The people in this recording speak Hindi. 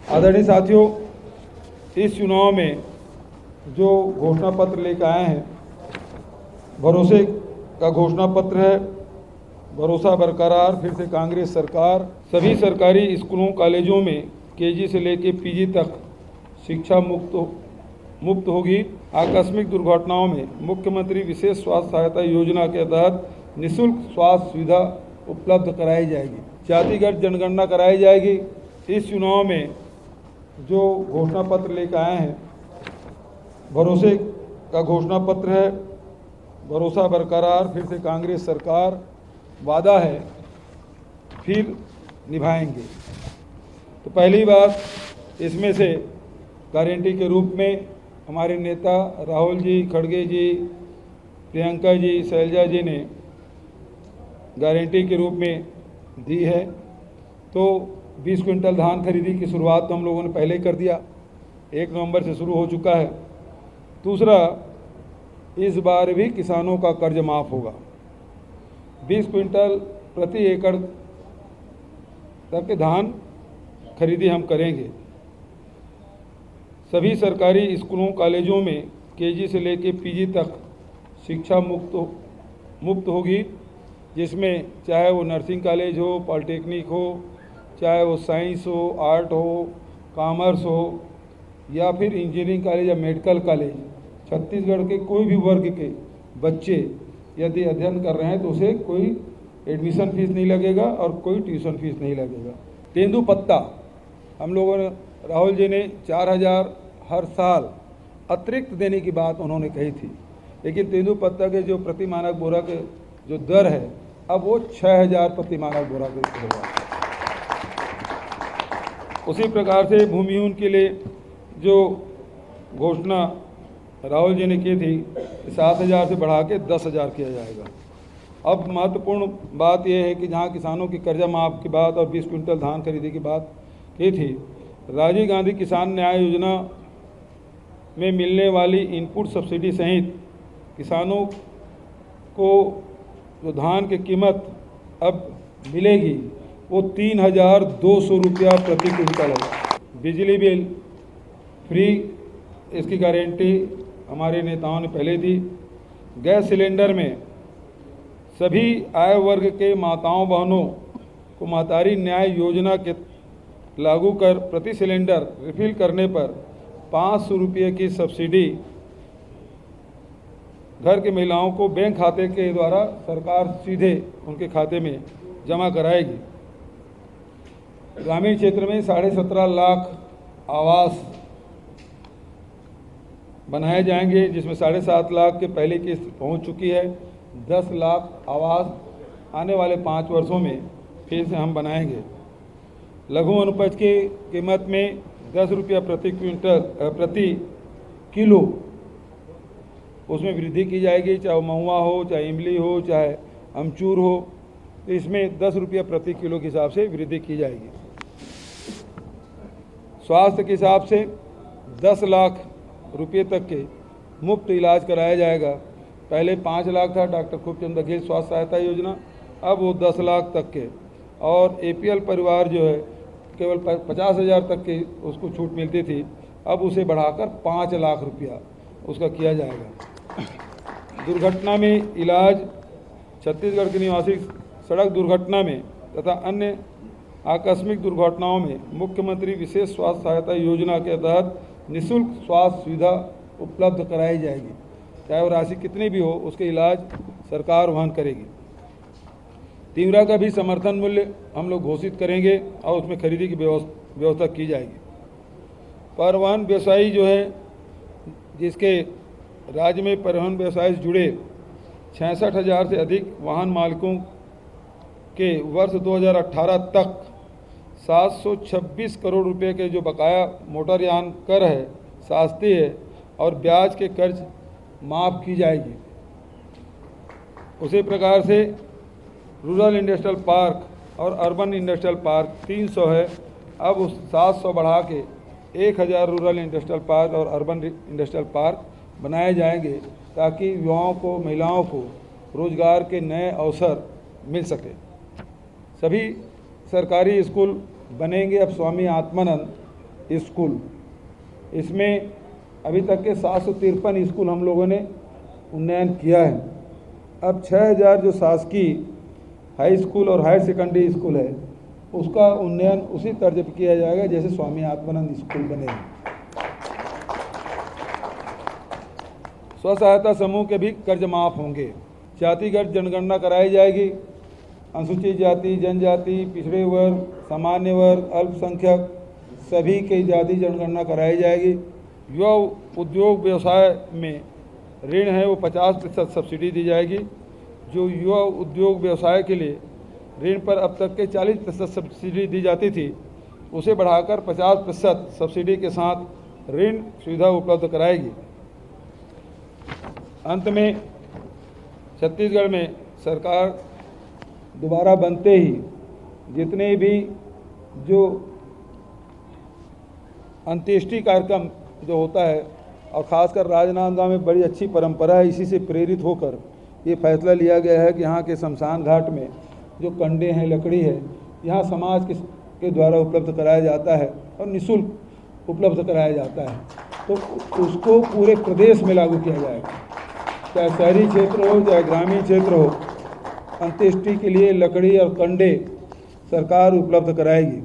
आदरणीय साथियों, इस चुनाव में जो घोषणा पत्र लेकर आए हैं, भरोसे का घोषणा पत्र है। भरोसा बरकरार, फिर से कांग्रेस सरकार। सभी सरकारी स्कूलों कॉलेजों में केजी से लेकर पीजी तक शिक्षा मुफ्त होगी। आकस्मिक दुर्घटनाओं में मुख्यमंत्री विशेष स्वास्थ्य सहायता योजना के तहत निःशुल्क स्वास्थ्य सुविधा उपलब्ध कराई जाएगी। जातिगत जनगणना कराई जाएगी। इस चुनाव में जो घोषणा पत्र लेकर आए हैं, भरोसे का घोषणा पत्र है। भरोसा बरकरार, फिर से कांग्रेस सरकार। वादा है फिर निभाएंगे। तो पहली बात, इसमें से गारंटी के रूप में हमारे नेता राहुल जी, खड़गे जी, प्रियंका जी, शैलजा जी ने गारंटी के रूप में दी है। तो 20 क्विंटल धान खरीदी की शुरुआत तो हम लोगों ने पहले ही कर दिया, 1 नवंबर से शुरू हो चुका है। दूसरा, इस बार भी किसानों का कर्ज माफ़ होगा। 20 क्विंटल प्रति एकड़ तक धान खरीदी हम करेंगे। सभी सरकारी स्कूलों कॉलेजों में केजी से लेकर पीजी तक शिक्षा मुफ्त होगी, जिसमें चाहे वो नर्सिंग कॉलेज हो, पॉलिटेक्निक हो, चाहे वो साइंस हो, आर्ट हो, कॉमर्स हो, या फिर इंजीनियरिंग कॉलेज या मेडिकल कॉलेज। छत्तीसगढ़ के कोई भी वर्ग के बच्चे यदि अध्ययन कर रहे हैं तो उसे कोई एडमिशन फीस नहीं लगेगा और कोई ट्यूशन फीस नहीं लगेगा। तेंदुपत्ता हम लोगों ने, राहुल जी ने 4000 हर साल अतिरिक्त देने की बात उन्होंने कही थी, लेकिन तेंदुपत्ता के जो प्रति मानक बोरा के जो दर है, अब वो 6000 प्रति मानक बोरा के होगा। उसी प्रकार से भूमिहीन के लिए जो घोषणा राहुल जी ने की थी, 7000 से बढ़ा के 10,000 किया जाएगा। अब महत्वपूर्ण बात यह है कि जहां किसानों की कर्जा माफ की बात और 20 क्विंटल धान खरीदी की बात की थी, राजीव गांधी किसान न्याय योजना में मिलने वाली इनपुट सब्सिडी सहित किसानों को जो धान की कीमत अब मिलेगी वो 3200 रुपया प्रति क्विंटल है। बिजली बिल फ्री, इसकी गारंटी हमारे नेताओं ने पहले दी। गैस सिलेंडर में सभी आय वर्ग के माताओं बहनों को महतारी न्याय योजना के लागू कर प्रति सिलेंडर रिफिल करने पर 500 रुपये की सब्सिडी घर की महिलाओं को बैंक खाते के द्वारा सरकार सीधे उनके खाते में जमा कराएगी। ग्रामीण क्षेत्र में 17.5 लाख आवास बनाए जाएंगे, जिसमें 7.5 लाख के पहली किस्त पहुंच चुकी है। 10 लाख आवास आने वाले 5 वर्षों में फिर से हम बनाएंगे। लघु अनुपज की कीमत में 10 रुपया प्रति किलो उसमें वृद्धि की जाएगी, चाहे वो महुआ हो, चाहे इमली हो, चाहे अमचूर हो। तो इसमें 10 रुपया प्रति किलो के हिसाब से वृद्धि की जाएगी। स्वास्थ्य के हिसाब से 10 लाख रुपये तक के मुफ्त इलाज कराया जाएगा। पहले 5 लाख था डॉक्टर खूबचंद बघेल स्वास्थ्य सहायता योजना, अब वो 10 लाख तक के। और APL परिवार जो है केवल 50,000 तक की उसको छूट मिलती थी, अब उसे बढ़ाकर 5 लाख रुपया उसका किया जाएगा। दुर्घटना में इलाज, छत्तीसगढ़ के निवासी सड़क दुर्घटना में तथा अन्य आकस्मिक दुर्घटनाओं में मुख्यमंत्री विशेष स्वास्थ्य सहायता योजना के तहत निःशुल्क स्वास्थ्य सुविधा उपलब्ध कराई जाएगी। चाहे वो राशि कितनी भी हो, उसके इलाज सरकार वहन करेगी। तीवरा का भी समर्थन मूल्य हम लोग घोषित करेंगे और उसमें खरीदी की व्यवस्था की जाएगी। परिवहन व्यवसायी जो है, जिसके राज्य में परिवहन व्यवसाय से जुड़े 66,000 से अधिक वाहन मालिकों के वर्ष 2018 तक 726 करोड़ रुपए के जो बकाया मोटरयान कर है, शास्ती है और ब्याज के कर्ज माफ़ की जाएगी। उसी प्रकार से रूरल इंडस्ट्रियल पार्क और अर्बन इंडस्ट्रियल पार्क 300 है, अब उस 700 बढ़ा के 1000 रूरल इंडस्ट्रियल पार्क और अर्बन इंडस्ट्रियल पार्क बनाए जाएंगे, ताकि युवाओं को, महिलाओं को रोजगार के नए अवसर मिल सके। सभी सरकारी स्कूल बनेंगे अब स्वामी आत्मानंद स्कूल, इसमें अभी तक के 753 स्कूल हम लोगों ने उन्नयन किया है। अब 6000 जो शासकीय हाई स्कूल और हायर सेकेंडरी स्कूल है उसका उन्नयन उसी तर्ज पर किया जाएगा जैसे स्वामी आत्मानंद स्कूल बने। स्व सहायता समूह के भी कर्ज माफ होंगे। जातिगत जनगणना कराई जाएगी। अनुसूचित जाति, जनजाति, पिछड़े वर्ग, सामान्य वर्ग, अल्पसंख्यक सभी की जाति जनगणना कराई जाएगी। युवा उद्योग व्यवसाय में ऋण है वो 50% सब्सिडी दी जाएगी। जो युवा उद्योग व्यवसाय के लिए ऋण पर अब तक के 40% सब्सिडी दी जाती थी उसे बढ़ाकर 50% सब्सिडी के साथ ऋण सुविधा उपलब्ध कराएगी। अंत में छत्तीसगढ़ में सरकार दोबारा बनते ही जितने भी जो अंत्येष्टि कार्यक्रम जो होता है और ख़ासकर राजनांदगांव में बड़ी अच्छी परंपरा है, इसी से प्रेरित होकर ये फैसला लिया गया है कि यहाँ के शमशान घाट में जो कंडे हैं, लकड़ी है, यहाँ समाज के द्वारा उपलब्ध कराया जाता है और निःशुल्क उपलब्ध कराया जाता है। तो उसको पूरे प्रदेश में लागू किया जाएगा, चाहे शहरी क्षेत्र हो चाहे ग्रामीण क्षेत्र हो। अंत्येष्टि के लिए लकड़ी और कंडे सरकार उपलब्ध कराएगी।